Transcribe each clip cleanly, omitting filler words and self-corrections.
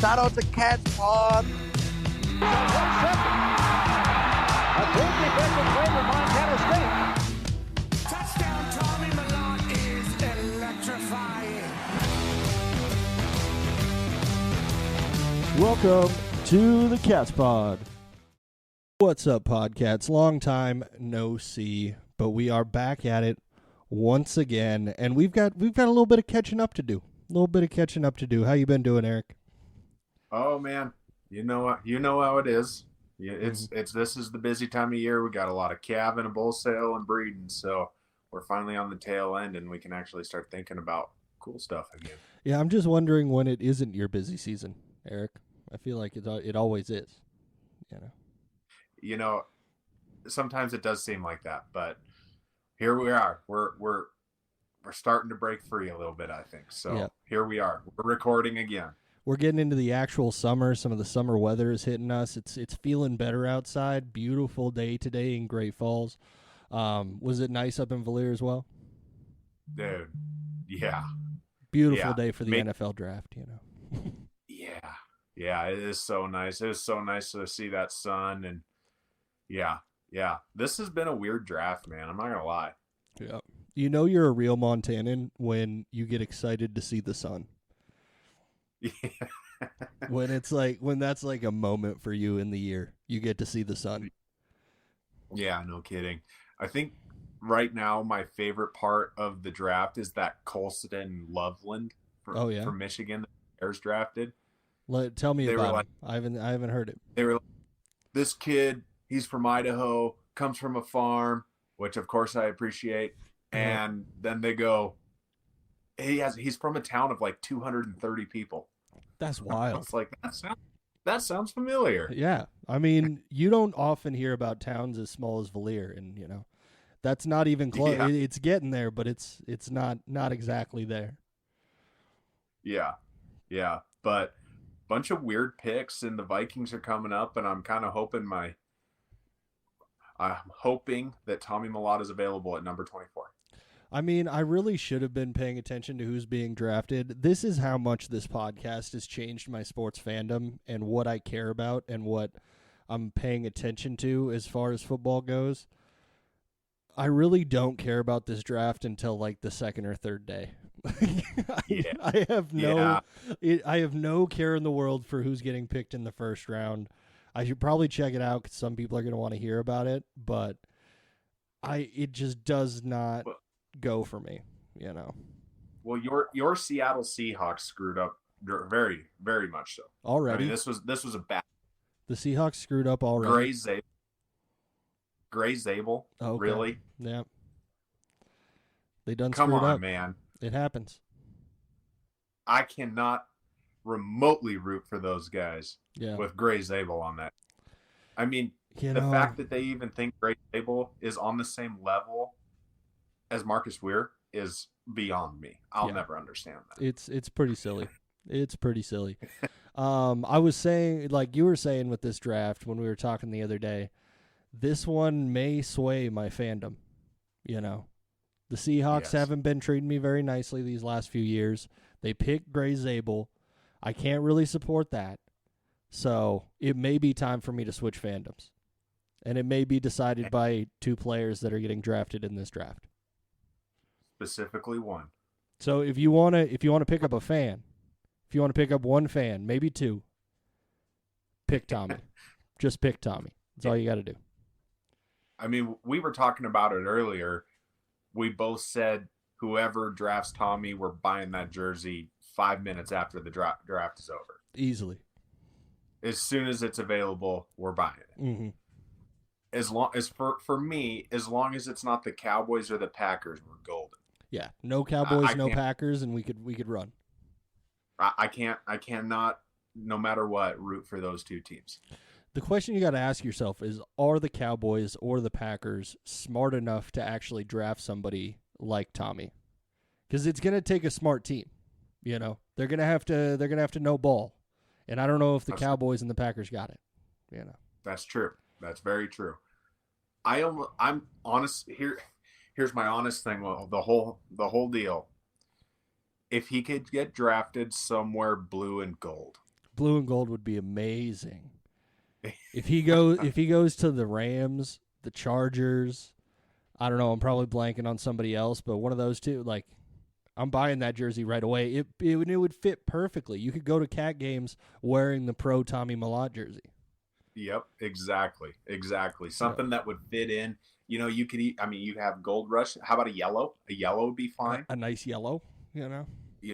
Shout out to Cats Pawd. 1 second. A good defensive play for Montana State. Touchdown, Tommy Malone is electrifying. Welcome to the Cats Pod. What's up, Podcats? Long time no see, but we are back at it once again, and we've got a little bit of catching up to do. How you been doing, Eric? Oh man, you know how it is. This is the busy time of year. We got a lot of calving and bull sale and breeding, so we're finally on the tail end, and we can actually start thinking about cool stuff again. Yeah, I'm just wondering when it isn't your busy season, Eric. I feel like it always is. Sometimes it does seem like that, but here we are. We're starting to break free a little bit, I think. So yeah. Here we are. We're recording again. We're getting into the actual summer. Some of the summer weather is hitting us. It's feeling better outside. Beautiful day today in Great Falls. Was it nice up in Valier as well? Dude, yeah. Beautiful day for the NFL draft, Yeah, it is so nice. It is so nice to see that sun, and yeah. This has been a weird draft, man. I'm not gonna lie. Yeah. You're a real Montanan when you get excited to see the sun. Yeah. when that's like a moment for you in the year, you get to see the sun. Yeah, no kidding. I think right now my favorite part of the draft is that Colston Loveland from Michigan that the Bears drafted. Tell me about him. I haven't heard it. They were like, this kid, he's from Idaho, comes from a farm, which of course I appreciate. And then they go, he's from a town of like 230 people. That's wild. It's like that sounds familiar. Yeah. I mean, you don't often hear about towns as small as Valier, and that's not even close. Yeah. It's getting there, but it's not exactly there. Yeah. But bunch of weird picks, and the Vikings are coming up, and I'm kind of hoping that Tommy Malott is available at number 24. I mean, I really should have been paying attention to who's being drafted. This is how much this podcast has changed my sports fandom and what I care about and what I'm paying attention to as far as football goes. I really don't care about this draft until like the second or third day. I have no care in the world for who's getting picked in the first round. I should probably check it out because some people are going to want to hear about it, but it just does not go for me, Well, your Seattle Seahawks screwed up very, very much so. Already, I mean, this was a bad. The Seahawks screwed up already. Gray Zabel, okay. Really? Yeah. They done Come screwed on, up. Man. It happens. I cannot remotely root for those guys with Gray Zabel on that. I mean, the fact that they even think Gray Zabel is on the same level as Marcus Weir is beyond me. I'll never understand that. It's pretty silly. It's pretty silly. I was saying, like you were saying with this draft when we were talking the other day, this one may sway my fandom. The Seahawks haven't been treating me very nicely these last few years. They picked Gray Zabel. I can't really support that. So it may be time for me to switch fandoms. And it may be decided by two players that are getting drafted in this draft. Specifically one. So if you want to pick up a fan, if you want to pick up one fan, maybe two, pick Tommy. Just pick Tommy. That's all you got to do. I mean, we were talking about it earlier. We both said whoever drafts Tommy, we're buying that jersey 5 minutes after the draft is over. Easily. As soon as it's available, we're buying it. Mm-hmm. As long as for me, as long as it's not the Cowboys or the Packers, we're golden. Yeah, no Cowboys, no Packers, and we could run. I cannot, no matter what, root for those two teams. The question you got to ask yourself is, are the Cowboys or the Packers smart enough to actually draft somebody like Tommy? Because it's going to take a smart team. They're going to have to know ball. And I don't know if the Cowboys and the Packers got it. That's true. That's very true. I'm honest here. Here's my honest thing. Well, the whole deal. If he could get drafted somewhere blue and gold, Blue and gold would be amazing. If he goes to the Rams, the Chargers, I don't know, I'm probably blanking on somebody else, but one of those two, like, I'm buying that jersey right away. It would fit perfectly. You could go to Cat games wearing the pro Tommy Mellott jersey. Yep, exactly. Something that would fit in. You know, you could eat. I mean, you have Gold Rush. How about a yellow? A yellow would be fine. A nice yellow, you know. Yeah.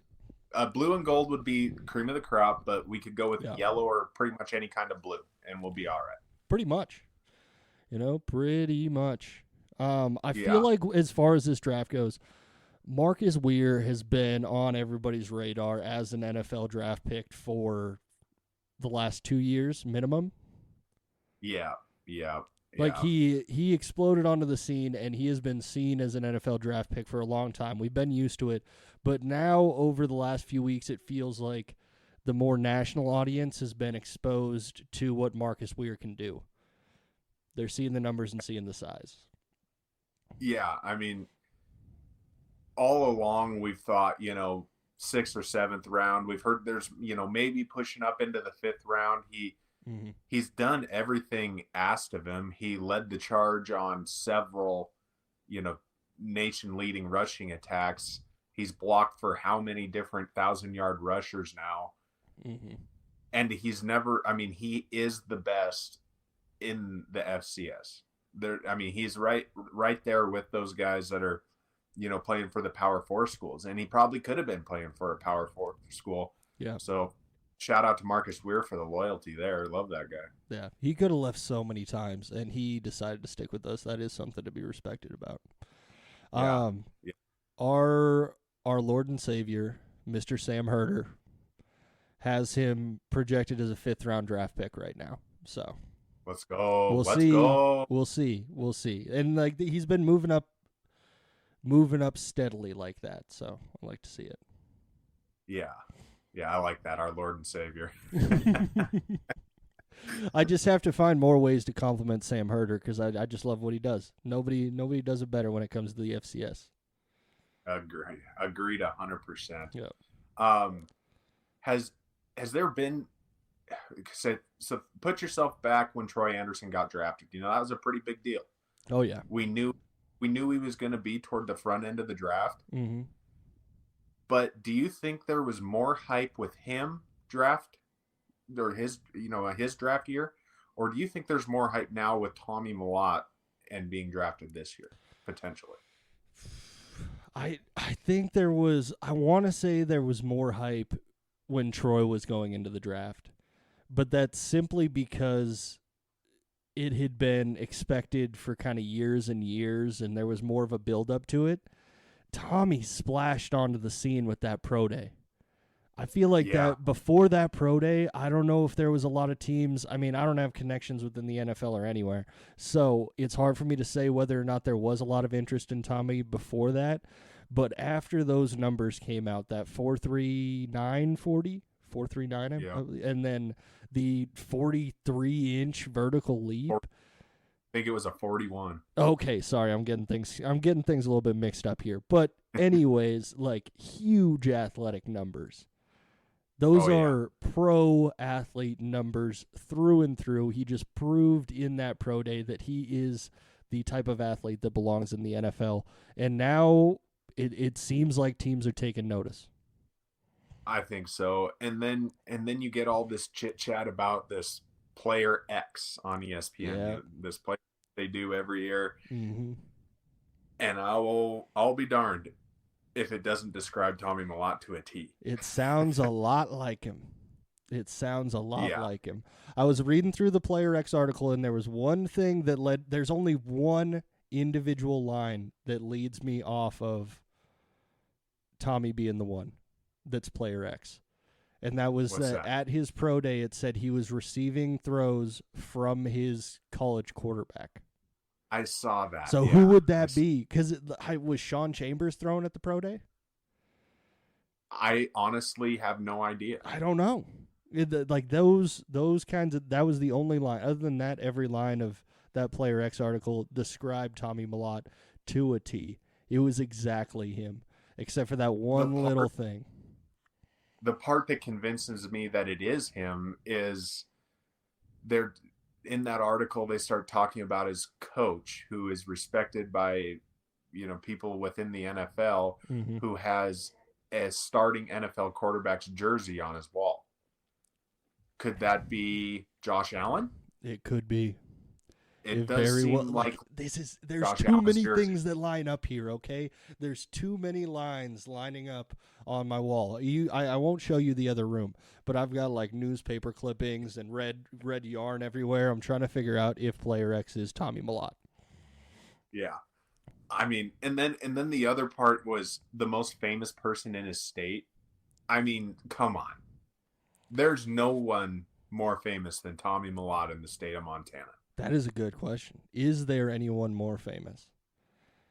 Blue and gold would be cream of the crop, but we could go with yellow or pretty much any kind of blue, and we'll be all right. Pretty much. Pretty much. I feel like as far as this draft goes, Marcus Weir has been on everybody's radar as an NFL draft pick for the last 2 years minimum. Yeah. Like he exploded onto the scene, and he has been seen as an NFL draft pick for a long time. We've been used to it, but now over the last few weeks, it feels like the more national audience has been exposed to what Marcus Weir can do. They're seeing the numbers and seeing the size. Yeah, I mean, all along we've thought, 6th or 7th round. We've heard there's, maybe pushing up into the 5th round. He's done everything asked of him. He led the charge on several, nation-leading rushing attacks. He's blocked for how many different 1,000-yard rushers now. And he is the best in the FCS. He's right there with those guys that are, playing for the Power 4 schools. And he probably could have been playing for a Power 4 school. Yeah. So shout out to Marcus Weir for the loyalty there. Love that guy. Yeah. He could have left so many times, and he decided to stick with us. That is something to be respected about. Yeah. Our Lord and Savior, Mr. Sam Herder, has him projected as a 5th-round draft pick right now. So let's go. Let's go. We'll see. And he's been moving up steadily like that. So I like to see it. Yeah, I like that. Our Lord and Savior. I just have to find more ways to compliment Sam Herder because I just love what he does. Nobody does it better when it comes to the FCS. Agreed 100%. Yeah. Has there been so put yourself back when Troy Anderson got drafted. That was a pretty big deal. Oh yeah. We knew he was going to be toward the front end of the draft. Mm-hmm. But do you think there was more hype with him draft or his draft year, or do you think there's more hype now with Tommy Mellott and being drafted this year potentially? I think there was. I want to say there was more hype when Troy was going into the draft, but that's simply because it had been expected for kind of years and years, and there was more of a build-up to it. Tommy splashed onto the scene with that pro day. I feel like that before that pro day, I don't know if there was a lot of teams. I mean, I don't have connections within the NFL or anywhere, so it's hard for me to say whether or not there was a lot of interest in Tommy before that. But after those numbers came out, that 4.39 40, 4.39, and then the 43-inch vertical leap. I think it was a 41. Okay, sorry, I'm getting things a little bit mixed up here. But anyways, huge athletic numbers. Those are pro athlete numbers through and through. He just proved in that pro day that he is the type of athlete that belongs in the NFL. And now it seems like teams are taking notice. I think so. And then you get all this chit chat about this Player X on ESPN. Yeah. This play they do every year. Mm-hmm. And I'll be darned if it doesn't describe Tommy Mellott to a T. It sounds a lot like him. Like him. I was reading through the Player X article, and there was one thing that there's only one individual line that leads me off of Tommy being the one that's Player X. And that was that at his pro day, it said he was receiving throws from his college quarterback. I saw that. So who would that be? Because was Sean Chambers thrown at the pro day? I honestly have no idea. I don't know. Those kinds of, that was the only line. Other than that, every line of that Player X article described Tommy Mellott to a T. It was exactly him, except for that one little thing. the part that convinces me that it is him is they're in that article. They start talking about his coach, who is respected by, people within the NFL, who has a starting NFL quarterback's jersey on his wall. Could that be Josh Allen? It could be. It does very seem well, like there's Josh too Allen's many jersey. things that line up here, okay? There's too many lines lining up on my wall. I won't show you the other room, but I've got like newspaper clippings and red yarn everywhere. I'm trying to figure out if player X is Tommy Mellott. Yeah. I mean, and then the other part was the most famous person in his state. I mean, come on. There's no one more famous than Tommy Mellott in the state of Montana. That is a good question. Is there anyone more famous?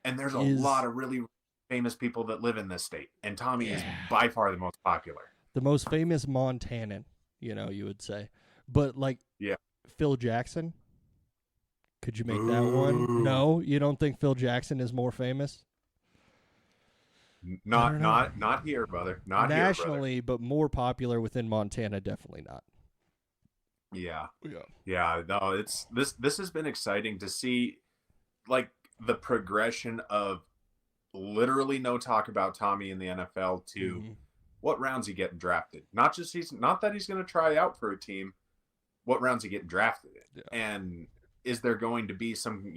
And there's a lot of really famous people that live in this state, and Tommy is by far the most popular. The most famous Montanan, you would say. But Phil Jackson? Could you make that one? No, you don't think Phil Jackson is more famous? Not here, brother. Not nationally, here, but more popular within Montana, definitely not. Yeah. No, this has been exciting to see, like, the progression of literally no talk about Tommy in the NFL to what rounds he getting drafted. Not that he's going to try out for a team. What rounds he getting drafted in, and is there going to be some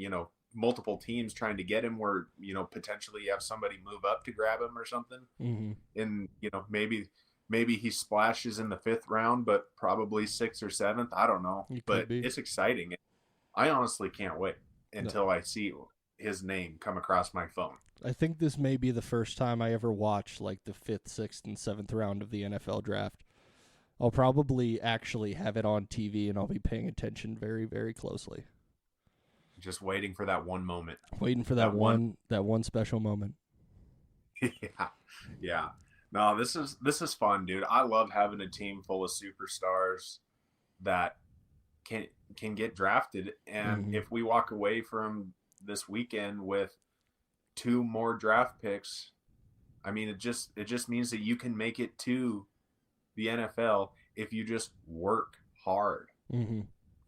multiple teams trying to get him where potentially you have somebody move up to grab him or something, and maybe he splashes in the 5th round, but probably 6th or 7th. I don't know, but it's exciting. I honestly can't wait until I see his name come across my phone. I think this may be the first time I ever watch like the 5th, 6th, and 7th round of the NFL draft. I'll probably actually have it on TV, and I'll be paying attention very, very closely. Just waiting for that one moment. Waiting for that one special moment. Yeah. No, this is fun, dude. I love having a team full of superstars that can get drafted, and if we walk away from this weekend with 2 more draft picks, I mean, it just means that you can make it to the NFL if you just work hard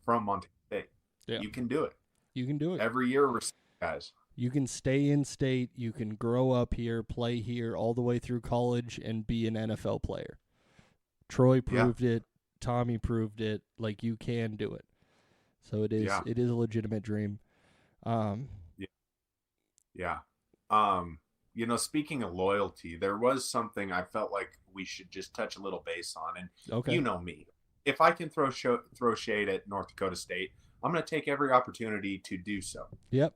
from Montana State. Yeah. You can do it. You can do it. Every year, guys. You can stay in state. You can grow up here, play here, all the way through college, and be an NFL player. Troy proved it. Tommy proved it. Like, you can do it. So it is. Yeah. It is a legitimate dream. Yeah. Speaking of loyalty, there was something I felt like we should just touch a little base on. And you know me. If I can throw shade at North Dakota State, I'm going to take every opportunity to do so. Yep.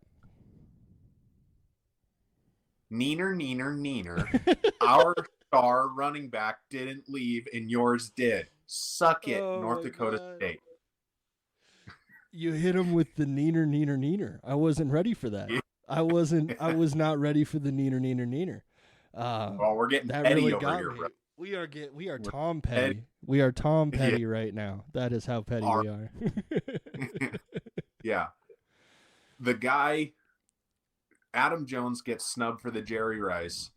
Neener. Our star running back didn't leave, and yours did. Suck it, North Dakota State. You hit him with the neener. I wasn't ready for that. Yeah. I was not ready for the neener. Well, we're getting that petty really over got here, me. bro. We are Tom Petty. We are Tom Petty right now. That is how petty we are. Yeah. The guy, Adam Jones, gets snubbed for the Jerry Rice.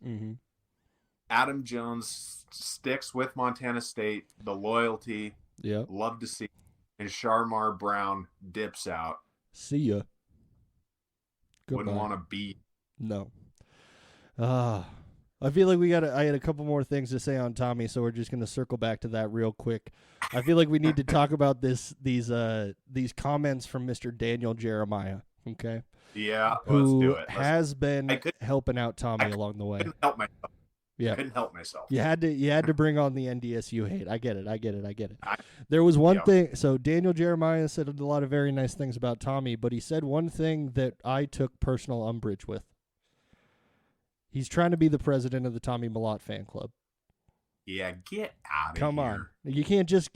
Adam Jones sticks with Montana State. The loyalty. Yeah. Love to see. And Sharmar Brown dips out. See ya. Goodbye. Wouldn't want to be. No. I feel like I had a couple more things to say on Tommy, so we're just going to circle back to that real quick. I feel like we need to talk about these comments from Mr. Daniel Jeremiah, okay? Yeah, let's do it. Has been helping out Tommy along the way. Couldn't help myself. Yeah. Couldn't help myself. You had to bring on the NDSU hate. I get it. There was one thing. So Daniel Jeremiah said a lot of very nice things about Tommy, but he said one thing that I took personal umbrage with. He's trying to be the president of the Tommy Mellott fan club. Yeah, get out of here. Come on. You can't just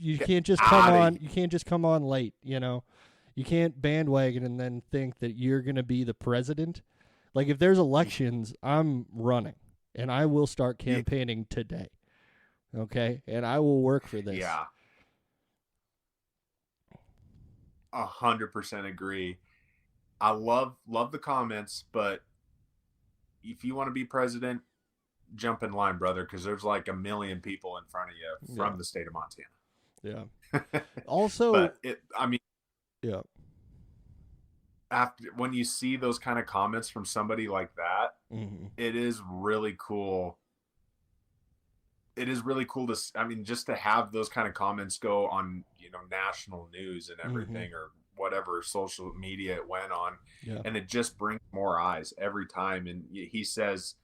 come on late, You can't bandwagon and then think that you're going to be the president. Like, if there's elections, I'm running, and I will start campaigning today. Okay? And I will work for this. Yeah. 100% agree. I love the comments, but if you want to be president, jump in line, brother, because there's like a million people in front of you from the state of Montana. Yeah. Also, but yeah. When you see those kind of comments from somebody like that, it is really cool. It is really cool to, just to have those kind of comments go on, national news and everything, or whatever social media it went on. Yeah. And it just brings more eyes every time. And he says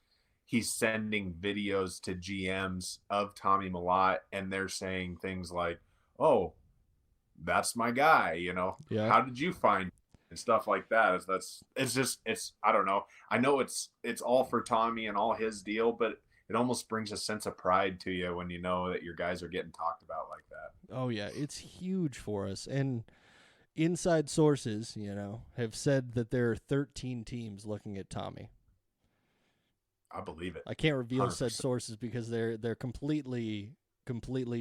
he's sending videos to GMs of Tommy Mellott, and they're saying things like, "Oh, that's my guy," How did you find him? And stuff like that. It's I don't know. I know it's all for Tommy and all his deal, but it almost brings a sense of pride to you when you know that your guys are getting talked about like that. Oh yeah, it's huge for us. And inside sources, have said that there are 13 teams looking at Tommy. I believe it. I can't reveal 100%. Said sources because they're completely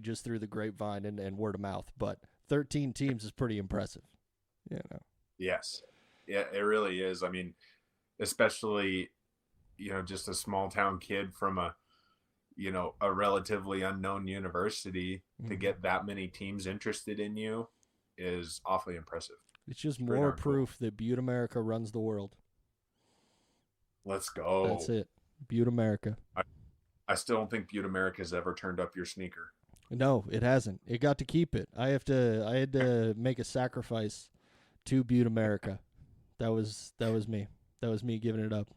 just through the grapevine and word of mouth. But 13 teams is pretty impressive. Yes. Yeah, it really is. Especially, just a small town kid from a relatively unknown university to get that many teams interested in you is awfully impressive. It's just more proof that Butte America runs the world. Let's go. That's it. Butte America. I still don't think Butte America has ever turned up your sneaker. No, it hasn't. It got to keep it. I had to make a sacrifice to Butte America. That was me. That was me giving it up.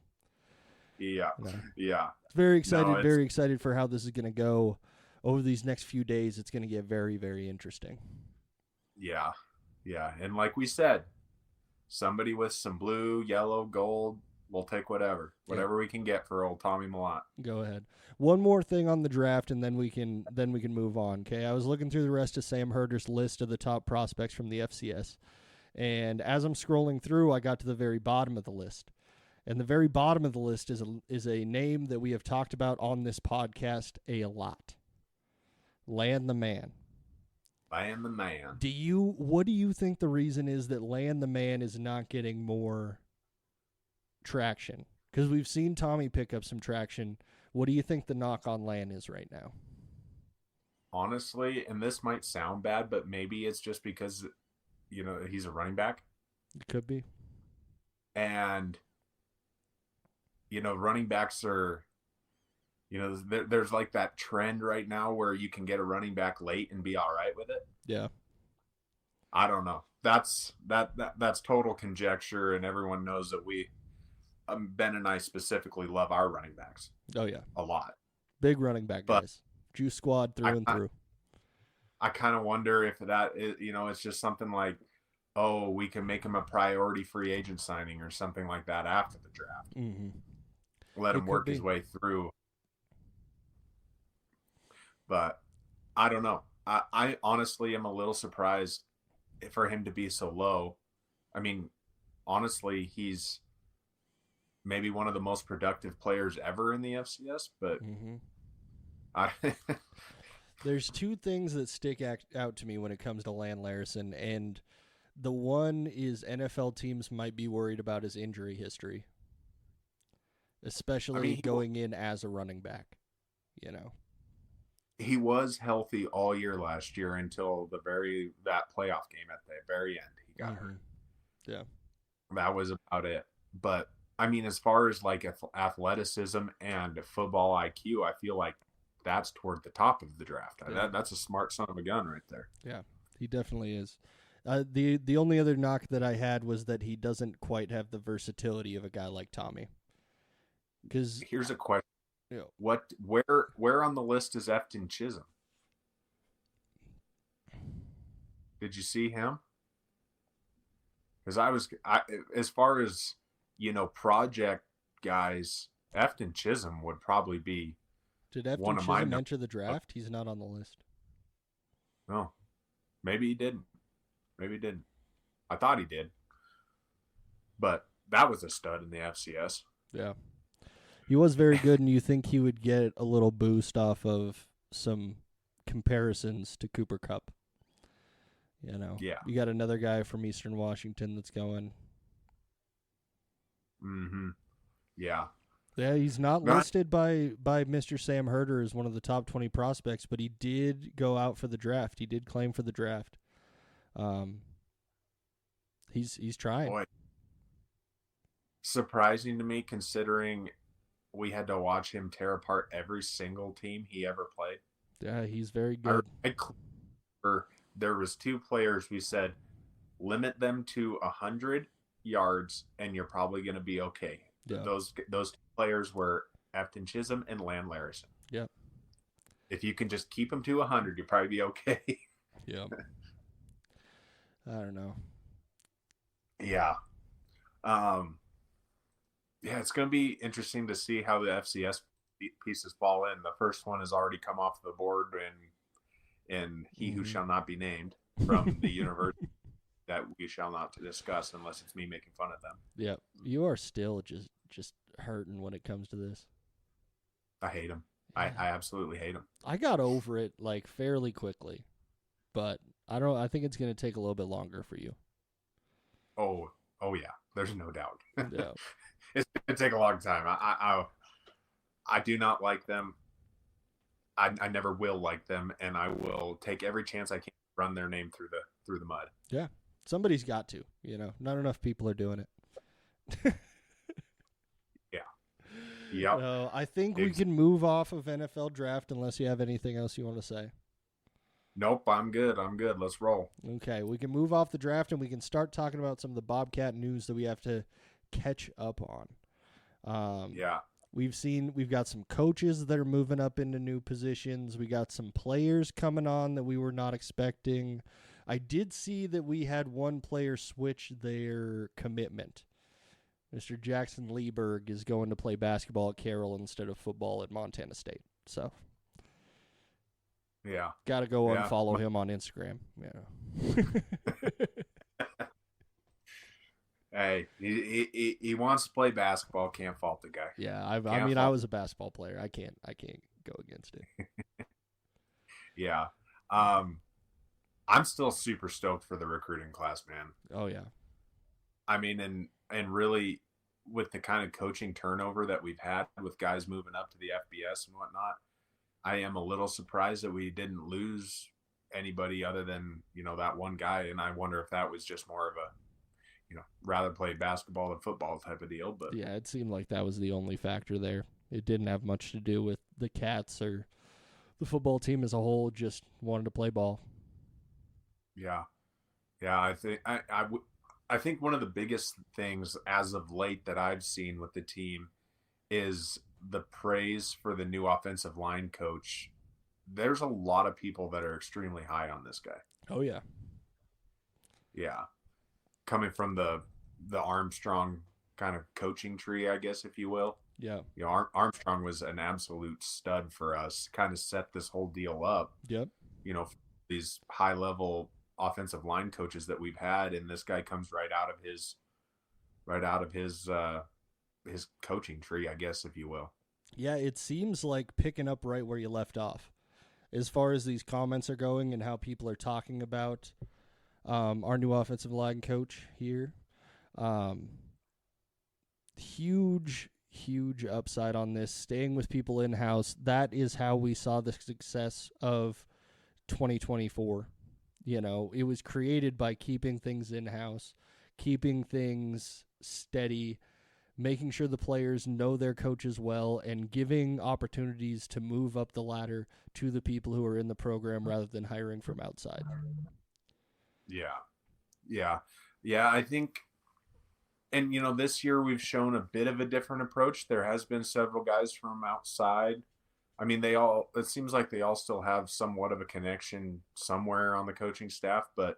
Yeah. Yeah. Very excited, very excited for how this is going to go over these next few days. It's going to get very, very interesting. Yeah. Yeah. And like we said, somebody with some blue, yellow, gold, we'll take whatever we can get for old Tommy Mellott. Go ahead. One more thing on the draft, and then we can move on. Okay. I was looking through the rest of Sam Herder's list of the top prospects from the FCS. And as I'm scrolling through, I got to the very bottom of the list. And the very bottom of the list is a name that we have talked about on this podcast a lot. Land the Man. Land the Man. What do you think the reason is that Land the Man is not getting more traction? Because we've seen Tommy pick up some traction. What do you think the knock on Land is right now? Honestly, and this might sound bad, but maybe it's just because, he's a running back. It could be. And, running backs are, there's like that trend right now where you can get a running back late and be all right with it. Yeah. I don't know. That's total conjecture, and everyone knows that Ben and I specifically love our running backs. Oh yeah. A lot. Big running back guys. Juice squad through and through. I kind of wonder if that is, it's just something like, oh, we can make him a priority free agent signing or something like that after the draft. Mm-hmm. Let him work his way through. But I don't know. I honestly am a little surprised for him to be so low. Honestly, he's maybe one of the most productive players ever in the FCS, but there's two things that stick out to me when it comes to Land Larson, and the one is NFL teams might be worried about his injury history, especially going in as a running back. He was healthy all year last year until that playoff game at the very end. He got hurt. Yeah, that was about it. But as far as like athleticism and football IQ, I feel like that's toward the top of the draft. Yeah. That's a smart son of a gun right there. Yeah, he definitely is. The only other knock that I had was that he doesn't quite have the versatility of a guy like Tommy. Because here's a question: where on the list is Efton Chisholm? Did you see him? Because as far as project guys, Efton Chisholm would probably be. Did Efton Chisholm enter the draft? He's not on the list. No, maybe he didn't. I thought he did. But that was a stud in the FCS. Yeah. He was very good, and you think he would get a little boost off of some comparisons to Cooper Kupp. Yeah. You got another guy from Eastern Washington that's going. Mm-hmm. Yeah. Yeah, he's not listed by Mr. Sam Herder as one of the top 20 prospects, but he did go out for the draft. He did claim for the draft. He's trying. Boy, surprising to me considering we had to watch him tear apart every single team he ever played. Yeah, he's very good. There was 2 players we said limit them to 100 yards and you're probably going to be okay. Yeah. Those players were Afton Chisholm and Lan Larison. Yeah. If you can just keep them to 100, you'll probably be okay. Yeah. I don't know. Yeah. Yeah, it's going to be interesting to see how the FCS pieces fall in. The first one has already come off the board, and he who shall not be named from the university that we shall not discuss unless it's me making fun of them. Yeah, you are still just hurting when it comes to this. I hate him. Yeah. I absolutely hate him. I got over it like fairly quickly, but I think it's going to take a little bit longer for you. Oh yeah. There's no doubt. Yeah. It's going to take a long time. I do not like them. I never will like them, and I will take every chance I can to run their name through the mud. Yeah. Somebody's got to, not enough people are doing it. Yeah. Yep. So I think we can move off of NFL draft unless you have anything else you want to say. Nope, I'm good. Let's roll. Okay, we can move off the draft and we can start talking about some of the Bobcat news that we have to catch up on. Yeah. We've got some coaches that are moving up into new positions. We got some players coming on that we were not expecting. I did see that we had one player switch their commitment. Mr. Jackson Lieberg is going to play basketball at Carroll instead of football at Montana State. So, yeah, got to go unfollow him on Instagram. Yeah. Hey, he wants to play basketball. Can't fault the guy. Yeah, I was a basketball player. I can't go against it. Yeah. I'm still super stoked for the recruiting class, man. Oh yeah. I mean, and really with the kind of coaching turnover that we've had with guys moving up to the FBS and whatnot, I am a little surprised that we didn't lose anybody other than, that one guy. And I wonder if that was just more of a, rather play basketball than football type of deal. But yeah, it seemed like that was the only factor there. It didn't have much to do with the Cats or the football team as a whole. Just wanted to play ball. Yeah. I think one of the biggest things as of late that I've seen with the team is the praise for the new offensive line coach. There's a lot of people that are extremely high on this guy. Oh yeah. Yeah. Coming from the Armstrong kind of coaching tree, I guess, if you will. Yeah. Armstrong was an absolute stud for us, kind of set this whole deal up. Yep. These high level offensive line coaches that we've had, and this guy comes right out of his coaching tree, I guess, if you will. Yeah, it seems like picking up right where you left off as far as these comments are going and how people are talking about our new offensive line coach here. Huge upside on this, staying with people in-house. That is how we saw the success of 2024. It was created by keeping things in-house, keeping things steady, making sure the players know their coaches well, and giving opportunities to move up the ladder to the people who are in the program rather than hiring from outside. Yeah. I think, and this year we've shown a bit of a different approach. There has been several guys from outside. I mean, it seems like they all still have somewhat of a connection somewhere on the coaching staff, but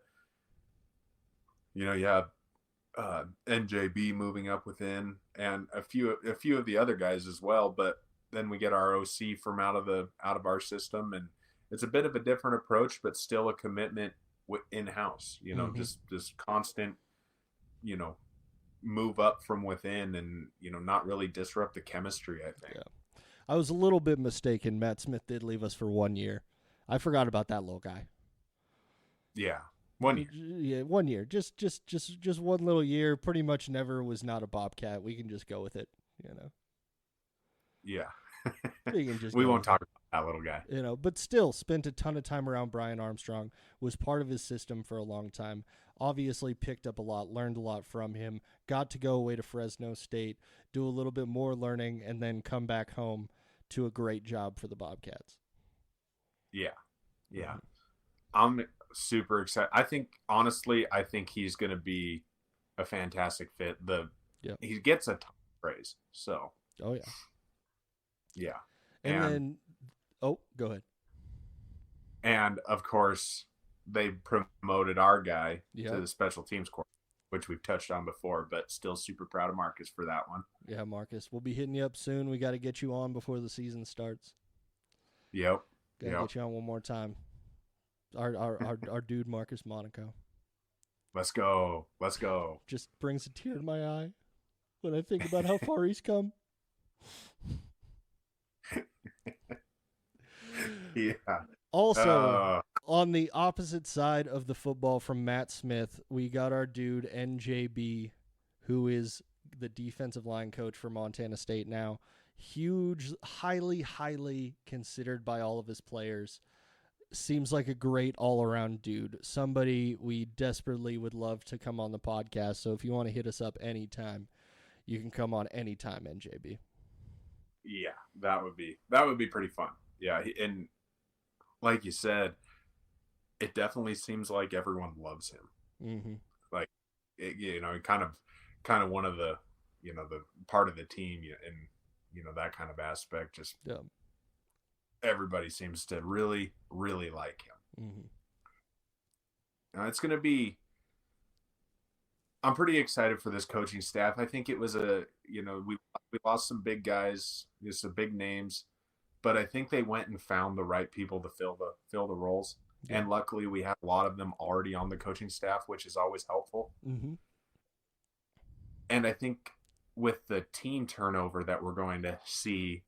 you have NJB moving up within and a few of the other guys as well. But then we get our OC from out of our system, and it's a bit of a different approach, but still a commitment in-house, just constant, move up from within and, not really disrupt the chemistry, I think. Yeah. I was a little bit mistaken. Matt Smith did leave us for 1 year. I forgot about that little guy. Yeah. 1 year. Yeah, 1 year. Just one little year. Pretty much never was not a Bobcat. We can just go with it, Yeah. You can just we won't talk about that little guy. But still spent a ton of time around Brian Armstrong, was part of his system for a long time, obviously picked up a lot, learned a lot from him, got to go away to Fresno State, do a little bit more learning, and then come back home to a great job for the Bobcats. Yeah. Yeah. I'm super excited. I think he's going to be a fantastic fit. He gets a ton of praise. So. Oh, yeah. Yeah. And then, go ahead. And, of course, they promoted our guy to the special teams corps, which we've touched on before, but still super proud of Marcus for that one. Yeah, Marcus. We'll be hitting you up soon. We got to get you on before the season starts. Yep. Got to get you on one more time. Our dude, Marcus Monaco. Let's go. Just brings a tear to my eye when I think about how far he's come. Yeah. Also, on the opposite side of the football from Matt Smith, we got our dude NJB, who is the defensive line coach for Montana State now. Huge, highly considered by all of his players. Seems like a great all-around dude. Somebody we desperately would love to come on the podcast. So if you want to hit us up anytime, you can come on anytime, NJB. Yeah, that would be pretty fun. Yeah, and like you said, it definitely seems like everyone loves him. Mm-hmm. Like, kind of one of the, the part of the team, and that kind of aspect. Just everybody seems to really, really like him. Mm-hmm. Now it's going to be. I'm pretty excited for this coaching staff. I think it was we lost some big guys, some big names, but I think they went and found the right people to fill the roles. Yeah. And luckily we have a lot of them already on the coaching staff, which is always helpful. Mm-hmm. And I think with the team turnover that we're going to see,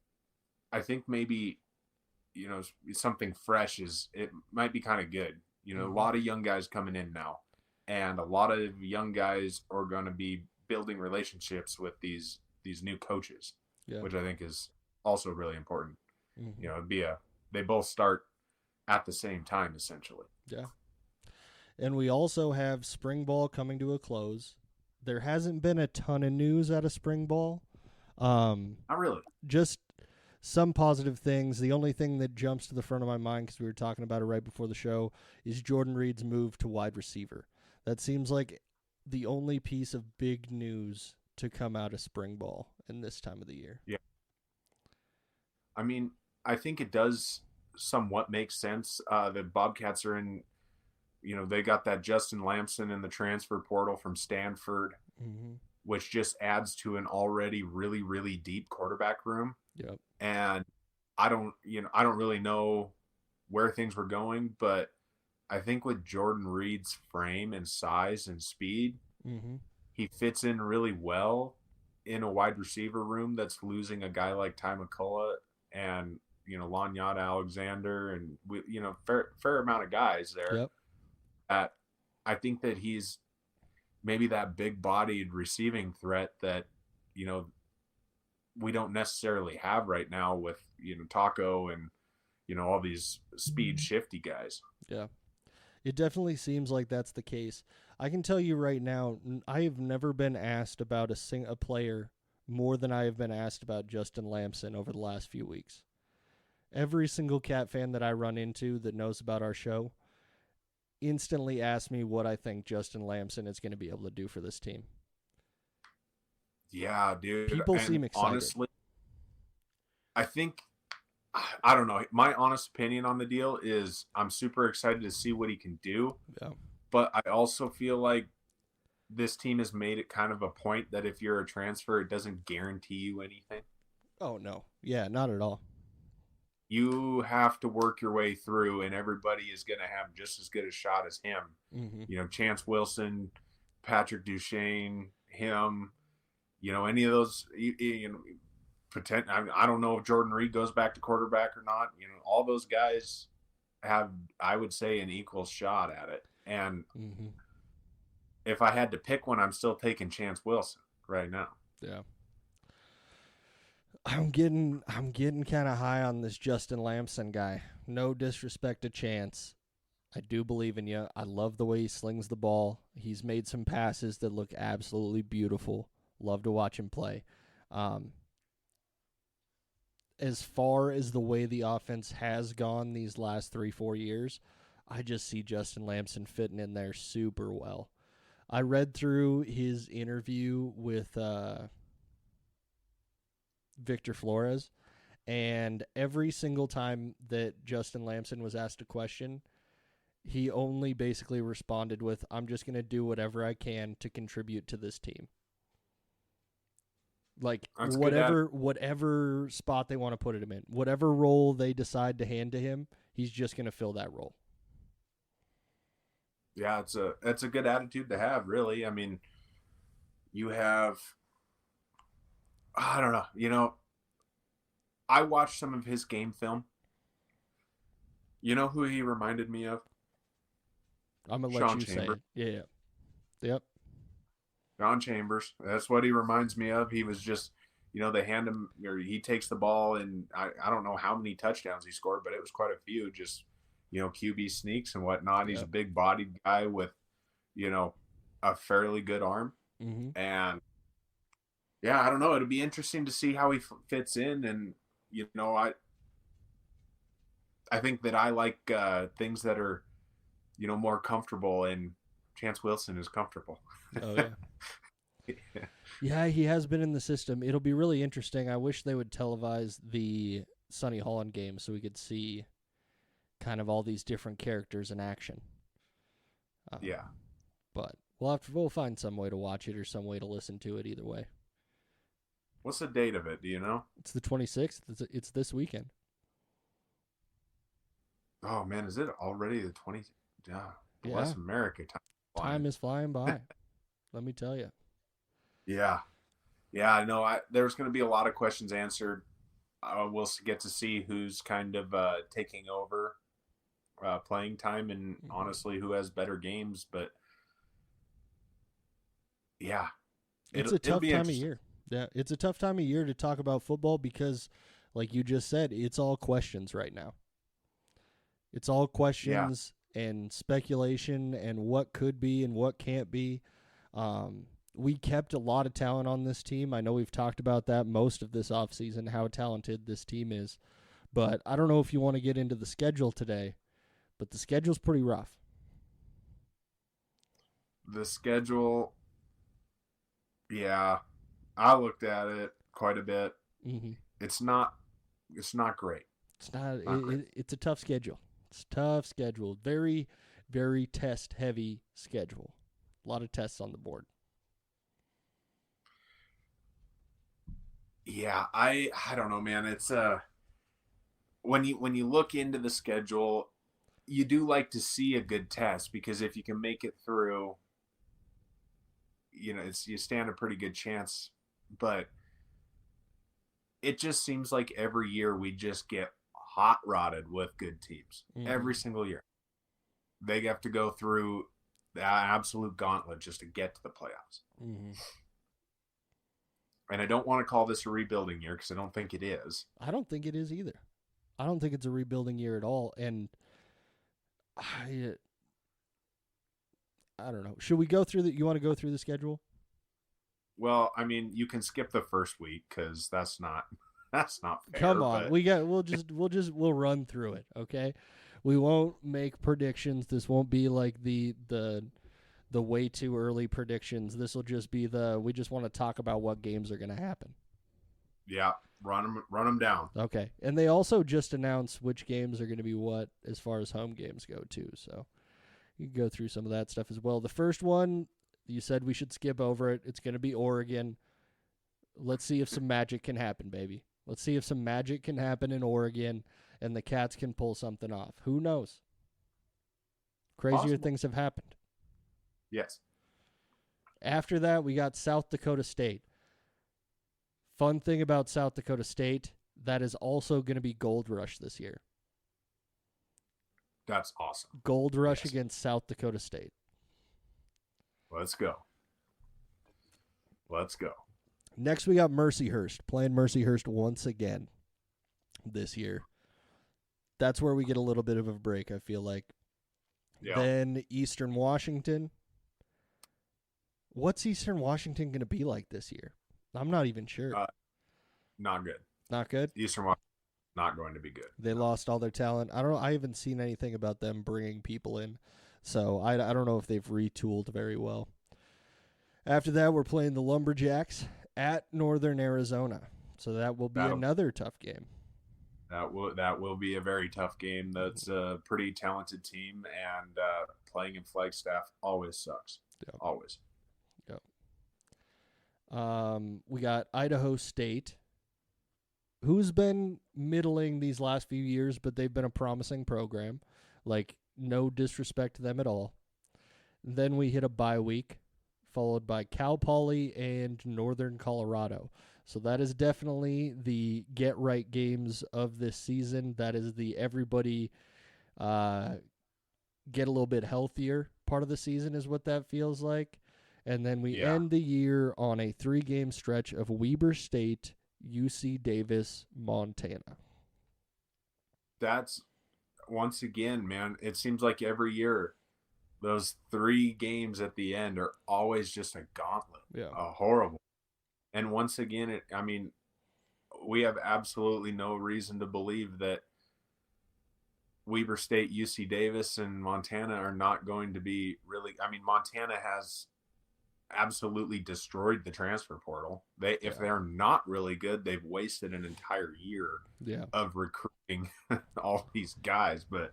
I think maybe, something fresh it might be kind of good. A lot of young guys coming in now. And a lot of young guys are going to be building relationships with these new coaches, which I think is also really important. Mm-hmm. They both start at the same time, essentially. Yeah. And we also have spring ball coming to a close. There hasn't been a ton of news out of spring ball. Not really. Just some positive things. The only thing that jumps to the front of my mind, because we were talking about it right before the show, is Jordan Reed's move to wide receiver. That seems like the only piece of big news to come out of spring ball in this time of the year. Yeah. I mean, I think it does somewhat make sense. The Bobcats are in, they got that Justin Lamson in the transfer portal from Stanford, mm-hmm. which just adds to an already really, really deep quarterback room. Yep. And I don't really know where things were going, but I think with Jordan Reed's frame and size and speed, mm-hmm. he fits in really well in a wide receiver room that's losing a guy like Ty McCullough and, Lanyata Alexander and, fair amount of guys there. Yep. I think that he's maybe that big-bodied receiving threat that, we don't necessarily have right now with, Taco and, all these speed shifty guys. Yeah. It definitely seems like that's the case. I can tell you right now, I have never been asked about a player more than I have been asked about Justin Lamson over the last few weeks. Every single Cat fan that I run into that knows about our show instantly asks me what I think Justin Lamson is going to be able to do for this team. Yeah, dude. People seem excited. Honestly, I think, I don't know. My honest opinion on the deal is I'm super excited to see what he can do. Yeah. But I also feel like this team has made it kind of a point that if you're a transfer, it doesn't guarantee you anything. Oh, no. Yeah, not at all. You have to work your way through, and everybody is going to have just as good a shot as him. Mm-hmm. Chance Wilson, Patrick Duchesne, him, any of those, I don't know if Jordan Reed goes back to quarterback or not. All those guys have, I would say, an equal shot at it. And mm-hmm. if I had to pick one, I'm still taking Chance Wilson right now. Yeah. I'm getting kind of high on this Justin Lamson guy. No disrespect to Chance. I do believe in you. I love the way he slings the ball. He's made some passes that look absolutely beautiful. Love to watch him play. As far as the way the offense has gone these last 3-4 years, I just see Justin Lamson fitting in there super well. I read through his interview with Victor Flores, and every single time that Justin Lamson was asked a question, he only basically responded with, I'm just going to do whatever I can to contribute to this team. Like, whatever spot they want to put him in, whatever role they decide to hand to him, he's just going to fill that role. Yeah, it's a good attitude to have, really. I mean, you have, I don't know, I watched some of his game film. You know who he reminded me of? I'm going to let you say it. Yeah. Yep. John Chambers. That's what he reminds me of. He was just, they hand him, or he takes the ball, and I don't know how many touchdowns he scored, but it was quite a few. Just, QB sneaks and whatnot. He's a big-bodied guy with, a fairly good arm. Mm-hmm. And, yeah, I don't know. It'll be interesting to see how he fits in. And, I think that I like things that are, more comfortable, and Chance Wilson is comfortable. Oh, yeah. Yeah, he has been in the system. It'll be really interesting. I wish they would televise the Sonny Holland game so we could see kind of all these different characters in action. Yeah. But we'll find some way to watch it or some way to listen to it either way. What's the date of it? Do you know? It's the 26th. It's this weekend. Oh, man, is it already the 20th? Yeah. Bless America. Time is flying by. Let me tell you. Yeah. Yeah, I know. There's going to be a lot of questions answered. We'll get to see who's kind of taking over playing time, and honestly, who has better games. But, yeah. It's a tough time of year. Yeah, it's a tough time of year to talk about football because, like you just said, it's all questions right now. It's all questions and speculation and what could be and what can't be. We kept a lot of talent on this team. I know we've talked about that most of this offseason, how talented this team is. But I don't know if you want to get into the schedule today, but the schedule's pretty rough. The schedule, yeah, I looked at it quite a bit. Mm-hmm. It's not great. It's not great. It's a tough schedule. It's a tough schedule. Very, very test-heavy schedule. A lot of tests on the board. Yeah, I don't know, man. It's when you look into the schedule, you do like to see a good test, because if you can make it through, you stand a pretty good chance. But it just seems like every year we just get hot rodded with good teams. Mm-hmm. Every single year. They have to go through the absolute gauntlet just to get to the playoffs. Mm-hmm. And I don't want to call this a rebuilding year, because I don't think it is. I don't think it is either. I don't think it's a rebuilding year at all. And I don't know. Should we go through you want to go through the schedule? Well, I mean, you can skip the first week, because that's not fair. Come on, but... we'll run through it, okay? We won't make predictions. This won't be like the way too early predictions. This will just be we just want to talk about what games are going to happen. Yeah, run them down. Okay, and they also just announced which games are going to be what as far as home games go too. So you can go through some of that stuff as well. The first one, you said we should skip over it. It's going to be Oregon. Let's see if some magic can happen, baby. Let's see if some magic can happen in Oregon and the Cats can pull something off. Who knows? Crazier things have happened. Yes. After that, we got South Dakota State. Fun thing about South Dakota State, that is also going to be Gold Rush this year. That's awesome. Gold Rush against South Dakota State. Let's go. Next, we got Mercyhurst, playing Mercyhurst once again this year. That's where we get a little bit of a break, I feel like. Yeah. Then Eastern Washington. What's Eastern Washington going to be like this year? I'm not even sure. Not good. Not good? Eastern Washington not going to be good. They lost all their talent. I don't know. I haven't seen anything about them bringing people in. So I don't know if they've retooled very well. After that, we're playing the Lumberjacks at Northern Arizona. So that will be another tough game. That will be a very tough game. That's a pretty talented team, and playing in Flagstaff always sucks. Yep. Always. Yep. We got Idaho State, who's been middling these last few years, but they've been a promising program. Like, no disrespect to them at all. Then we hit a bye week, followed by Cal Poly and Northern Colorado. So that is definitely the get-right games of this season. That is the everybody get a little bit healthier part of the season is what that feels like. And then we end the year on a 3-game stretch of Weber State, UC Davis, Montana. That's, once again, man, it seems like every year those 3 games at the end are always just a gauntlet. Yeah. Horrible. And once again, we have absolutely no reason to believe that Weber State, UC Davis, and Montana are not going to be really. I mean, Montana has absolutely destroyed the transfer portal. If they're not really good, they've wasted an entire year of recruiting all these guys. But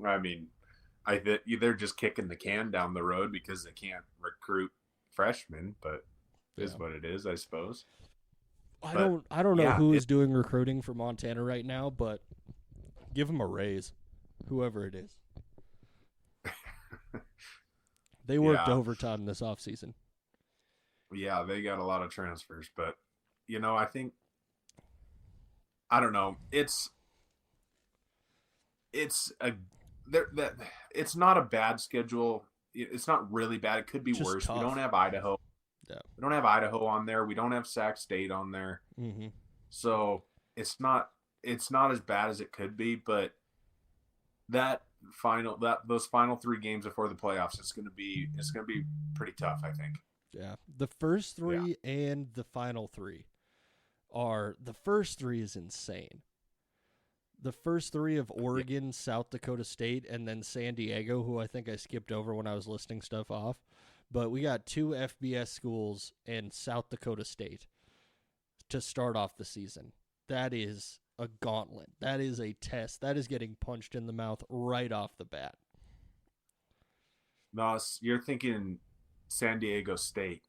I mean, they're just kicking the can down the road because they can't recruit freshmen. But is what it is, I suppose. I don't know who is doing recruiting for Montana right now, but give them a raise, whoever it is. They worked overtime this offseason. Yeah, they got a lot of transfers, but I don't know. It's not a bad schedule. It's not really bad. It could be just worse. Tough. We don't have Idaho. Yeah. We don't have Idaho on there. We don't have Sac State on there. Mm-hmm. So it's not as bad as it could be, but those final 3 games before the playoffs, it's gonna be pretty tough, I think. Yeah. The first 3 and the final 3 the first 3 is insane. The first 3 of Oregon, South Dakota State, and then San Diego, who I think I skipped over when I was listing stuff off. But we got 2 FBS schools and South Dakota State to start off the season. That is a gauntlet. That is a test. That is getting punched in the mouth right off the bat. No, you're thinking San Diego State.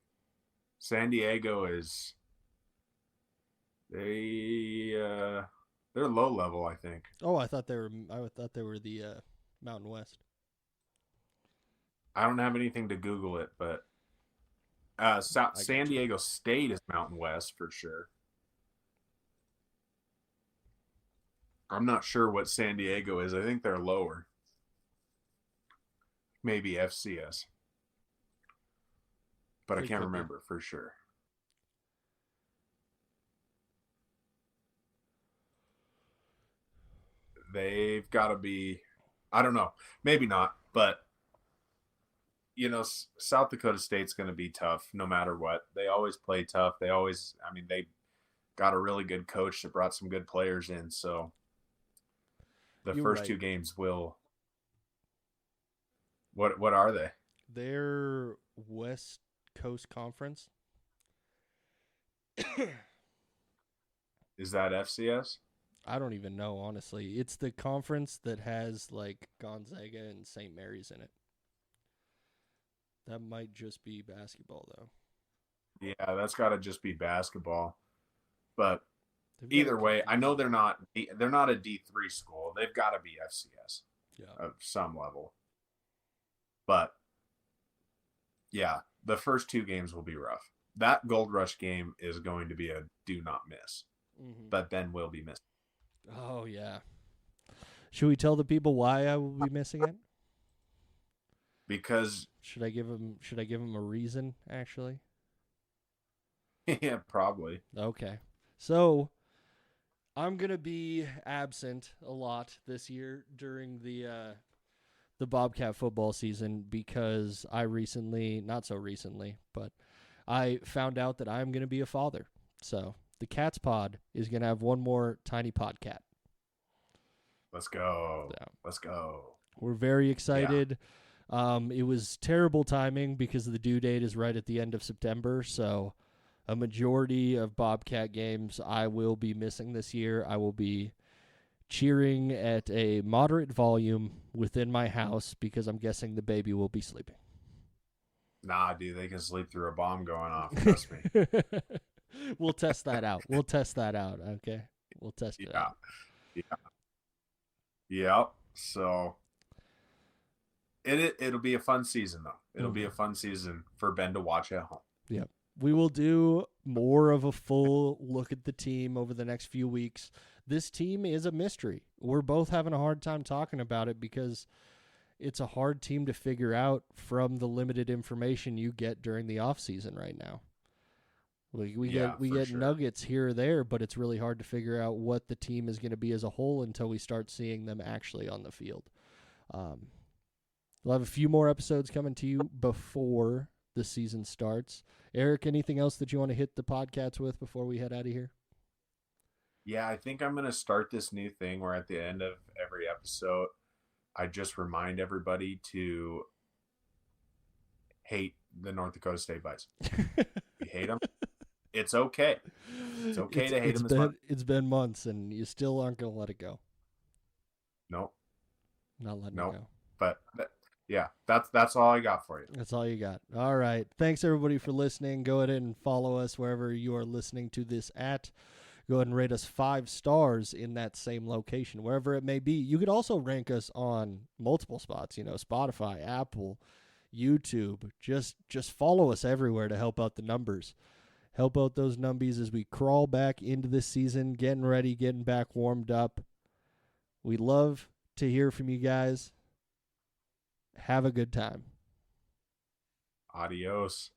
San Diego is they're low level, I think. Oh, I thought they were the Mountain West. I don't have anything to Google it, but San Diego State is Mountain West for sure. I'm not sure what San Diego is. I think they're lower. Maybe FCS. But I can't remember for sure. They've got to be, I don't know, maybe not, but South Dakota State's going to be tough no matter what. They always play tough. They got a really good coach that brought some good players in. So the first 2 games will. What are they? They're West Coast Conference. Is that FCS? I don't even know, honestly. It's the conference that has like Gonzaga and St. Mary's in it. That might just be basketball, though. Yeah, that's got to just be basketball. But either way, I know they're not a D3 school. They've got to be FCS of some level. But, yeah, the first 2 games will be rough. That Gold Rush game is going to be a do not miss. Mm-hmm. But Ben will be missing. Oh, yeah. Should we tell the people why I will be missing it? Because should I give him a reason, actually? Yeah, probably. Okay. So I'm going to be absent a lot this year during the Bobcat football season because I recently, not so recently, but I found out that I'm going to be a father. So the Cats Pod is going to have one more tiny podcat. Let's go. So Let's go. we're very excited. Yeah. It was terrible timing because the due date is right at the end of September. So a majority of Bobcat games I will be missing this year. I will be cheering at a moderate volume within my house because I'm guessing the baby will be sleeping. Nah, dude, they can sleep through a bomb going off. Trust me. We'll test that out. Okay, we'll test it out. Yeah. So it'll be a fun season though. It'll be a fun season for Ben to watch at home. Yep. We will do more of a full look at the team over the next few weeks. This team is a mystery. We're both having a hard time talking about it because it's a hard team to figure out from the limited information you get during the offseason right now. We get nuggets here or there, but it's really hard to figure out what the team is going to be as a whole until we start seeing them actually on the field. We'll have a few more episodes coming to you before the season starts. Eric, anything else that you want to hit the podcasts with before we head out of here? Yeah, I think I'm going to start this new thing where at the end of every episode, I just remind everybody to hate the North Dakota State Bison. You hate them? It's okay. It's okay to hate them as much. It's been months, and you still aren't going to let it go. Nope. Not letting it go. But yeah, that's all I got for you. That's all you got. All right. Thanks, everybody, for listening. Go ahead and follow us wherever you are listening to this at. Go ahead and rate us 5 stars in that same location, wherever it may be. You could also rank us on multiple spots, Spotify, Apple, YouTube. Just follow us everywhere to help out the numbers. Help out those numbies as we crawl back into this season, getting ready, getting back warmed up. We love to hear from you guys. Have a good time. Adios.